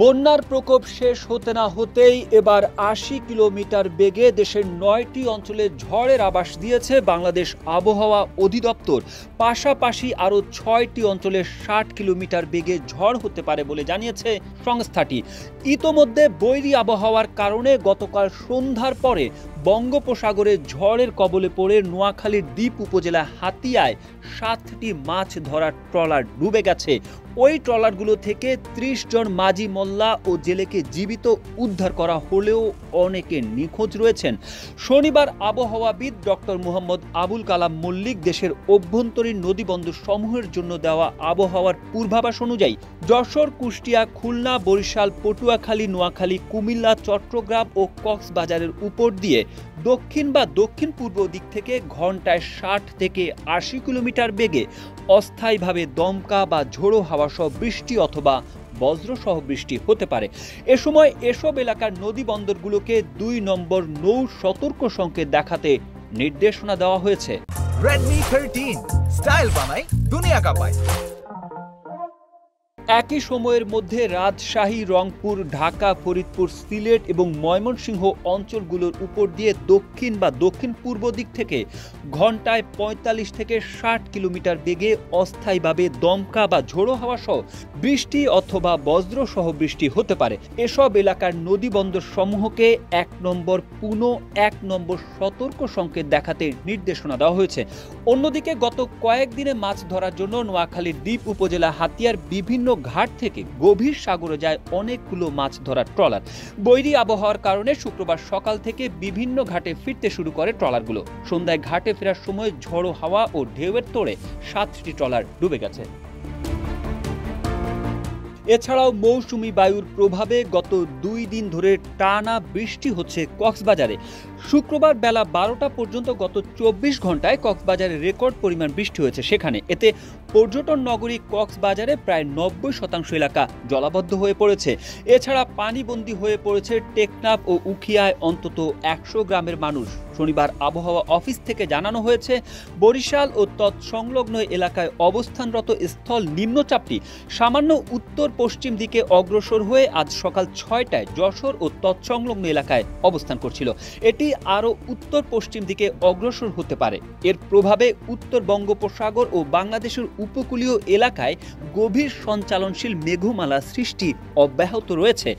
বন্যার প্রকোপ শেষ হতে না হতেই এবার ৮০ কিলোমিটার বেগে দেশের ৯টি অঞ্চলে ঝড়ের আভাস দিয়েছে বাংলাদেশ আবহাওয়া অধিদপ্তর। পাশাপাশি আরও ৬টি অঞ্চলে ৬০ কিলোমিটার বেগে ঝড় হতে পারে বলে জানিয়েছে সংস্থাটি। ইতোমধ্যে বৈরী আবহাওয়ার কারণে গতকাল সন্ধ্যার পরে বঙ্গোপসাগরে ঝড়ের কবলে পড়ে নোয়াখালীর দ্বীপ উপজেলা হাতিয়ায় ৭টি মাছ ধরার ট্রলার ডুবে গেছে। ওই ট্রলারগুলো থেকে ৩০ জন মাঝি মোল্লা ও জেলেকে জীবিত উদ্ধার করা হলেও অনেকে নিখোঁজ রয়েছেন। শনিবার আবহাওয়াবিদ ডক্টর মোহাম্মদ আবুল কালাম মল্লিক দেশের অভ্যন্তরীণ নদীবন্দর সমূহের জন্য দেওয়া আবহাওয়ার পূর্বাভাস অনুযায়ী যশোর, কুষ্টিয়া, খুলনা, বরিশাল, পটুয়াখালী, নোয়াখালী, কুমিল্লা, চট্টগ্রাম ও কক্সবাজারের উপর দিয়ে দক্ষিণ বা দক্ষিণ পূর্ব দিক থেকে ঘন্টায় ৬০ থেকে ৮০ কিলোমিটার বেগে অস্থায়ীভাবে দমকা বা ঝোড়ো হাওয়া সহ বৃষ্টি অথবা বজ্রসহ বৃষ্টি হতে পারে। এ সময় এসব এলাকার নদী বন্দরগুলোকে ২ নম্বর নৌ সতর্ক সংকেত দেখাতে নির্দেশনা দেওয়া হয়েছে। Redmi 13 স্টাইল বানাই দুনিয়া কাঁপায়। একই সময়ের মধ্যে রাজশাহী, রংপুর, ঢাকা, ফরিদপুর, সিলেট এবং ময়মনসিংহ অঞ্চলগুলোর উপর দিয়ে দক্ষিণ বা দক্ষিণ পূর্ব দিক থেকে ঘন্টায় ৪৫ থেকে ৬০ কিলোমিটার বেগে অস্থায়ীভাবে দমকা বা ঝোড়ো হাওয়া সহ বৃষ্টি অথবা বজ্রসহ বৃষ্টি হতে পারে। এসব এলাকার নদী বন্দর সমূহকে ১ নম্বর পুনঃ ১ নম্বর সতর্ক সংকেত দেখাতে নির্দেশনা দেওয়া হয়েছে। অন্যদিকে গত কয়েকদিনে মাছ ধরার জন্য নোয়াখালীর দ্বীপ উপজেলা হাতিয়ার বিভিন্ন ঘাট থেকে গভীর সাগরে যায় অনেকগুলো মাছ ধরার ট্রলার। বৈরী আবহাওয়ার কারণে শুক্রবার সকাল থেকে বিভিন্ন ঘাটে ফিরতে শুরু করে ট্রলারগুলো। সন্ধ্যায় ঘাটে ফেরার সময় ঝড়ো হাওয়া ও ঢেউয়ের তোড়ে ৭টি ট্রলার ডুবে গেছে। এছাড়াও মৌসুমী বায়ুর প্রভাবে গত ২ দিন ধরে টানা বৃষ্টি হচ্ছে কক্সবাজারে। শুক্রবার বেলা ১২টা পর্যন্ত গত ২৪ ঘন্টায় কক্সবাজারে রেকর্ড পরিমাণ বৃষ্টি হয়েছে। সেখানে এতে পর্যটন নগরী কক্সবাজারে প্রায় ৯০% এলাকা জলাবদ্ধ হয়ে পড়েছে। এছাড়া পানিবন্দী হয়ে পড়েছে টেকনাফ ও উখিয়ায় অন্তত ১০০ গ্রামের মানুষ। শনিবার আবহাওয়া অফিস থেকে জানানো হয়েছে, বরিশাল ও তৎসংলগ্ন এলাকায় অবস্থানরত স্থল নিম্নচাপটি সামান্য উত্তর পশ্চিম দিকে অগ্রসর হয়ে আজ সকাল ৬টায় যশোর ও তৎসংলগ্ন এলাকায় অবস্থান করছিল। এটি আরও উত্তর পশ্চিম দিকে অগ্রসর হতে পারে। এর প্রভাবে উত্তর বঙ্গোপসাগর ও বাংলাদেশের উপকূলীয় এলাকায় গভীর সঞ্চালনশীল মেঘমালা সৃষ্টি অব্যাহত রয়েছে।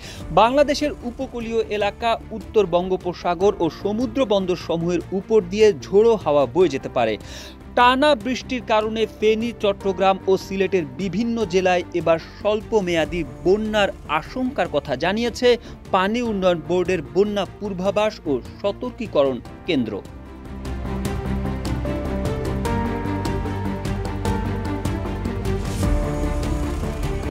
বাংলাদেশের উপকূলীয় এলাকা, উত্তর বঙ্গোপসাগর ও সমুদ্র বন্দর সমূহের উপর দিয়ে ঝোড়ো হাওয়া বয়ে যেতে পারে। টানা বৃষ্টির কারণে ফেনী, চট্টগ্রাম ও সিলেটের বিভিন্ন জেলায় এবার স্বল্প মেয়াদী বন্যার আশঙ্কার কথা জানিয়েছে পানি উন্নয়ন বোর্ডের বন্যা পূর্বাভাস ও সতর্কীকরণ কেন্দ্র।